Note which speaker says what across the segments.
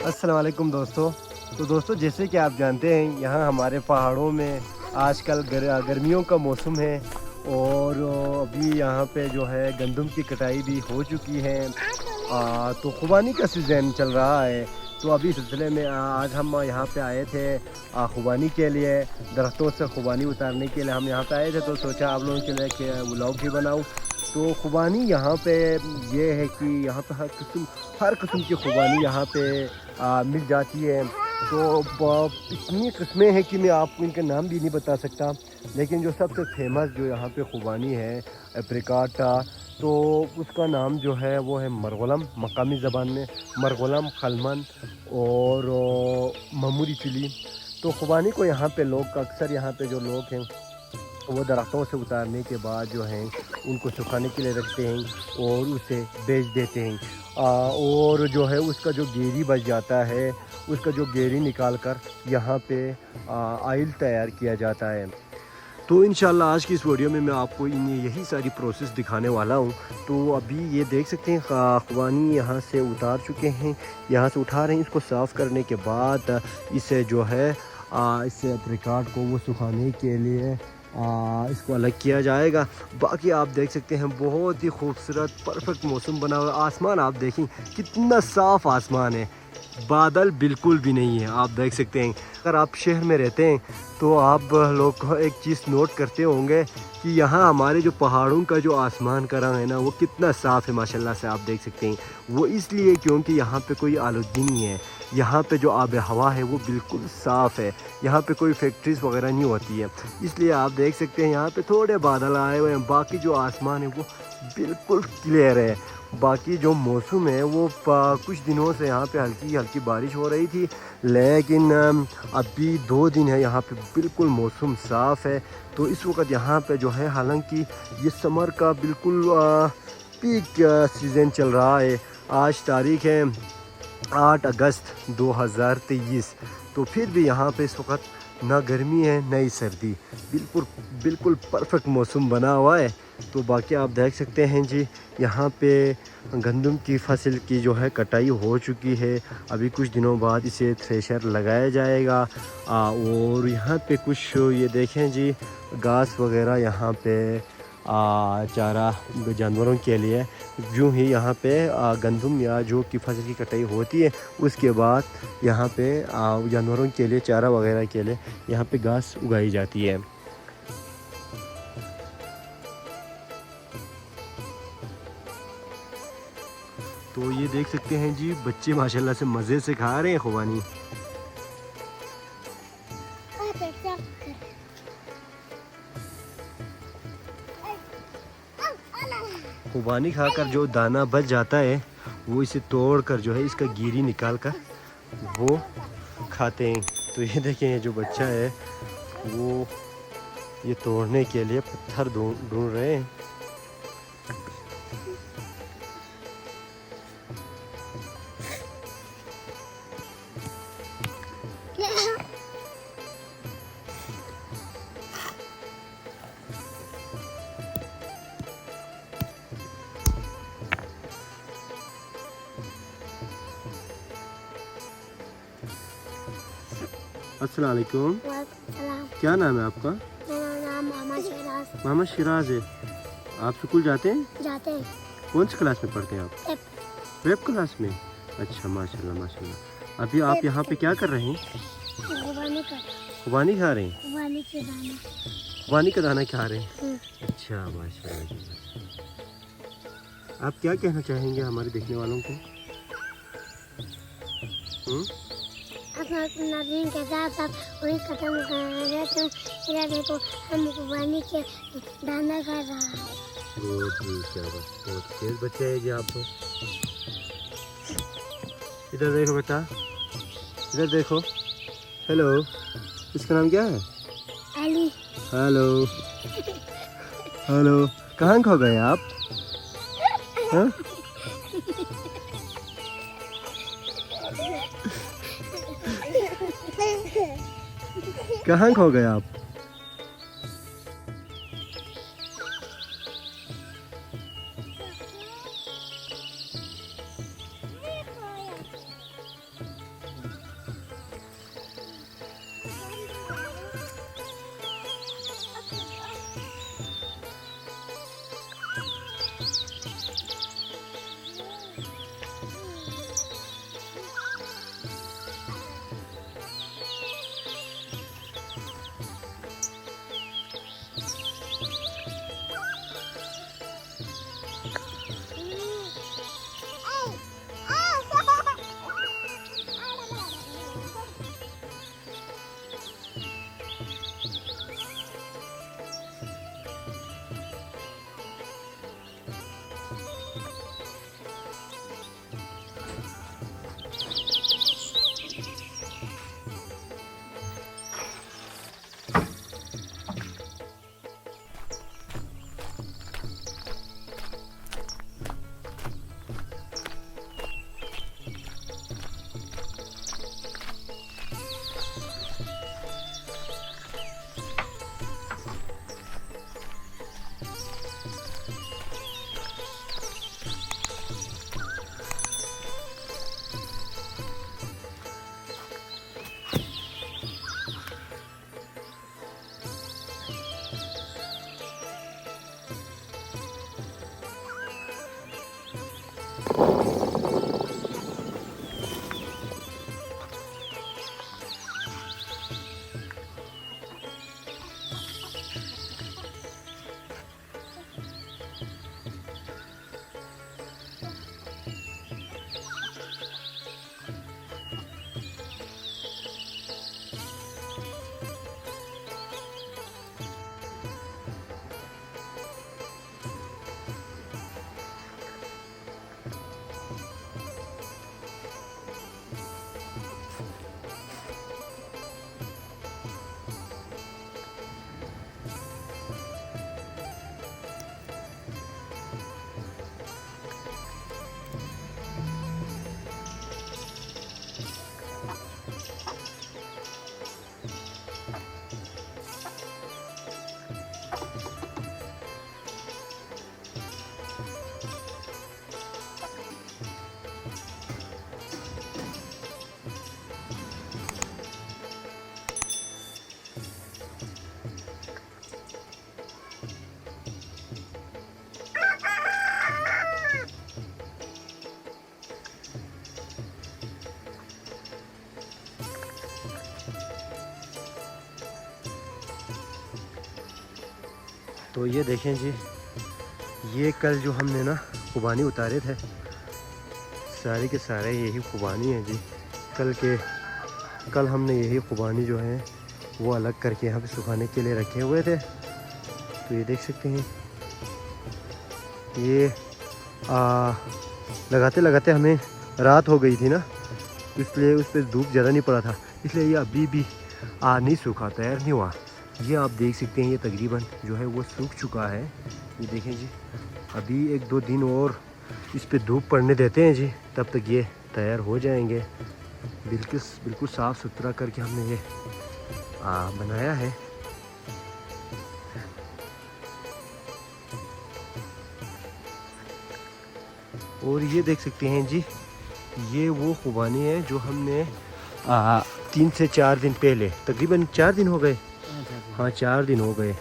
Speaker 1: अस्सलाम वालेकुम दोस्तों। तो दोस्तों, जैसे कि आप जानते हैं, यहाँ हमारे पहाड़ों में आजकल गर्मियों का मौसम है और अभी यहाँ पे जो है गंदम की कटाई भी हो चुकी है। तो खुबानी का सीज़न चल रहा है। तो अभी सिलसिले में आज हम यहाँ पे आए थे खुबानी के लिए, दरख्तों से खुबानी उतारने के लिए हम यहाँ पे आए थे। तो सोचा आप लोगों के लिए कि व्लॉग भी बनाऊँ। तो खुबानी यहाँ पे ये है कि यहाँ पे हर किस्म की खुबानी यहाँ पे मिल जाती है। तो इतनी किस्में हैं कि मैं आपको इनके नाम भी नहीं बता सकता, लेकिन जो सबसे फेमस जो यहाँ पे खुबानी है एप्रिकाटा, तो उसका नाम जो है वो है मरगुलम, मकामी ज़बान में मरगुलम, खलमन और मामूली चिली। तो खुबानी को यहाँ पे लोग अक्सर यहाँ पे जो लोग हैं वो दरख्तों से उतारने के बाद जो हैं उनको सुखाने के लिए रखते हैं और उसे बेच देते हैं। और जो है उसका जो गेरी बच जाता है, उसका जो गेरी निकाल कर यहाँ पे आयल तैयार किया जाता है। तो इंशाल्लाह आज की इस वीडियो में मैं आपको यही सारी प्रोसेस दिखाने वाला हूँ। तो अभी ये देख सकते हैं खुबानी यहाँ से उतार चुके हैं, यहाँ से उठा रहे हैं। इसको साफ़ करने के बाद इसे जो है इससे एप्रिकॉट को वो सुखाने के लिए इसको अलग किया जाएगा। बाकी आप देख सकते हैं बहुत ही खूबसूरत परफेक्ट मौसम बना हुआ। आसमान आप देखें कितना साफ़ आसमान है, बादल बिल्कुल भी नहीं है। आप देख सकते हैं, अगर आप शहर में रहते हैं तो आप लोग एक चीज़ नोट करते होंगे कि यहाँ हमारे जो पहाड़ों का जो आसमान का रंग है ना, वो कितना साफ़ है माशाल्लाह से। आप देख सकते हैं वो इसलिए क्योंकि यहाँ पे कोई आलूदगी नहीं है। यहाँ पे जो आब हवा है वो बिल्कुल साफ़ है। यहाँ पे कोई फैक्ट्रीज़ वगैरह नहीं होती है, इसलिए आप देख सकते हैं यहाँ पे थोड़े बादल आए हुए हैं। बाकी जो आसमान है वो बिल्कुल क्लियर है। बाकी जो मौसम है वो कुछ दिनों से यहाँ पे हल्की हल्की बारिश हो रही थी, लेकिन अभी 2 दिन है यहाँ पे बिल्कुल मौसम साफ़ है। तो इस वक्त यहाँ पे जो है, हालांकि ये समर का बिल्कुल पीक सीज़न चल रहा है। आज तारीख़ है 8 अगस्त 2023। तो फिर भी यहाँ पे इस वक्त ना गर्मी है ना ही सर्दी, बिल्कुल परफेक्ट मौसम बना हुआ है। तो बाकी आप देख सकते हैं जी, यहाँ पे गंदम की फसल की जो है कटाई हो चुकी है। अभी कुछ दिनों बाद इसे थ्रेशर लगाया जाएगा। और यहाँ पे कुछ ये देखें जी, घास वगैरह यहाँ पे चारा जानवरों के लिए। यूँ ही यहाँ पे गंदम या जो की फसल की कटाई होती है, उसके बाद यहाँ पे जानवरों के लिए चारा वगैरह के लिए यहाँ पे घास उगाई जाती है। तो ये देख सकते हैं जी, बच्चे माशाल्लाह से मज़े से खा रहे हैं खुबानी। खुबानी खाकर जो दाना बच जाता है वो इसे तोड़ कर जो है इसका गिरी निकाल कर वो खाते हैं। तो ये देखें, ये जो बच्चा है वो ये तोड़ने के लिए पत्थर ढूंढ रहे हैं। अस्सलाम वालेकुम। क्या नाम है आपका?
Speaker 2: मेरा नाम मोहम्मद शिराज।
Speaker 1: मोहम्मद शिराज है। आप स्कूल जाते हैं?
Speaker 2: जाते हैं।
Speaker 1: कौन सी क्लास में पढ़ते हैं आप? वेब क्लास में। अच्छा, माशाल्लाह माशाल्लाह। अभी आप यहाँ पे क्या कर रहे हैं?
Speaker 2: खुबानी कर।
Speaker 1: खुबानी खा रहे हैं?
Speaker 2: वाली के दाना।
Speaker 1: खुबानी का दाना खा रहे हैं। अच्छा माशाल्लाह। आप क्या कहना चाहेंगे हमारे देखने वालों को?
Speaker 2: अपना नदीन के साथ साथ वही खत्म कर रहे थे। इधर देखो हम वाली के दाना खा रहा है।
Speaker 1: बहुत ही क्या बात, बहुत तेज बच्चे हैं जी आप तो। इधर देखो बेटा, इधर देखो। हेलो, इसका नाम क्या है?
Speaker 2: अली।
Speaker 1: हेलो हेलो, कहाँ खो गए आप? हाँ? कहाँ खो गए आप? तो ये देखें जी, ये कल जो हमने ना खुबानी उतारे थे, सारे के सारे यही खुबानी है जी। कल हमने यही खुबानी जो है वो अलग करके यहाँ पे सुखाने के लिए रखे हुए थे। तो ये देख सकते हैं, ये लगाते लगाते हमें रात हो गई थी ना, इसलिए उस पर धूप ज़्यादा नहीं पड़ा था, इसलिए ये अभी भी नहीं सूखा, तैयार नहीं हुआ। ये आप देख सकते हैं, ये तकरीबन जो है वो सूख चुका है। ये देखें जी, अभी 1-2 दिन और इस पे धूप पड़ने देते हैं जी, तब तक ये तैयार हो जाएंगे। बिल्कुल साफ़ सुथरा करके हमने ये बनाया है। और ये देख सकते हैं जी, ये वो खुबानी है जो हमने 3 से 4 दिन पहले, तकरीबन 4 दिन हो गए, हाँ 4 दिन हो गए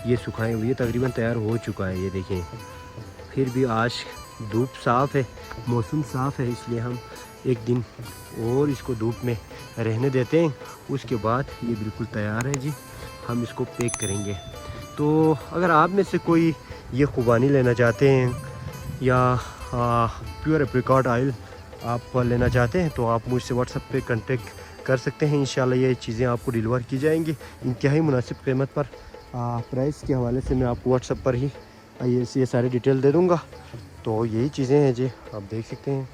Speaker 1: ये सुखाए हुए, ये तकरीबन तैयार हो चुका है। ये देखें, फिर भी आज धूप साफ़ है, मौसम साफ़ है, इसलिए हम एक दिन और इसको धूप में रहने देते हैं। उसके बाद ये बिल्कुल तैयार है जी, हम इसको पैक करेंगे। तो अगर आप में से कोई ये खुबानी लेना चाहते हैं या प्योर एप्रिकॉट ऑयल आप लेना चाहते हैं तो आप मुझसे व्हाट्सएप पे कांटेक्ट कर सकते हैं। इंशाल्लाह ये चीज़ें आपको डिलीवर की जाएंगी इंतहाई मुनासिब कीमत पर। प्राइस के हवाले से मैं आपको व्हाट्सएप पर ही ये सारी डिटेल दे दूँगा। तो यही चीज़ें हैं जी, आप देख सकते हैं।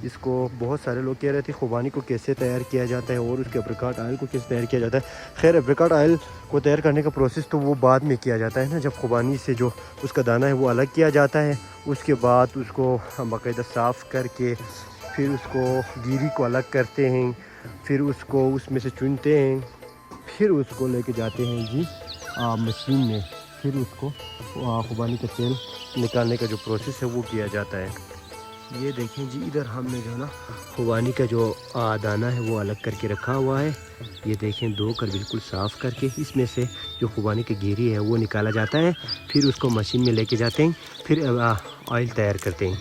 Speaker 1: इसको बहुत सारे लोग कह रहे थे खुबानी को कैसे तैयार किया जाता है और उसके एप्रिकॉट ऑयल को कैसे तैयार किया जाता है। खैर एप्रिकॉट ऑयल को तैयार करने का प्रोसेस तो वो बाद में किया जाता है ना, जब खुबानी से जो उसका दाना है वो अलग किया जाता है। उसके बाद उसको हम बाकायदा साफ़ करके फिर उसको गिरी को अलग करते हैं, फिर उसको उसमें से चुनते हैं, फिर उसको लेके जाते हैं जी मशीन में, फिर उसको खुबानी का तेल निकालने का जो प्रोसेस है वो किया जाता है। ये देखें जी, इधर हमने जो ना खुबानी का जो दाना है वो अलग करके रखा हुआ है। ये देखें, धोकर बिल्कुल साफ़ करके इसमें से जो खुबानी की गिरी है वो निकाला जाता है, फिर उसको मशीन में लेके जाते हैं, फिर ऑयल तैयार करते हैं।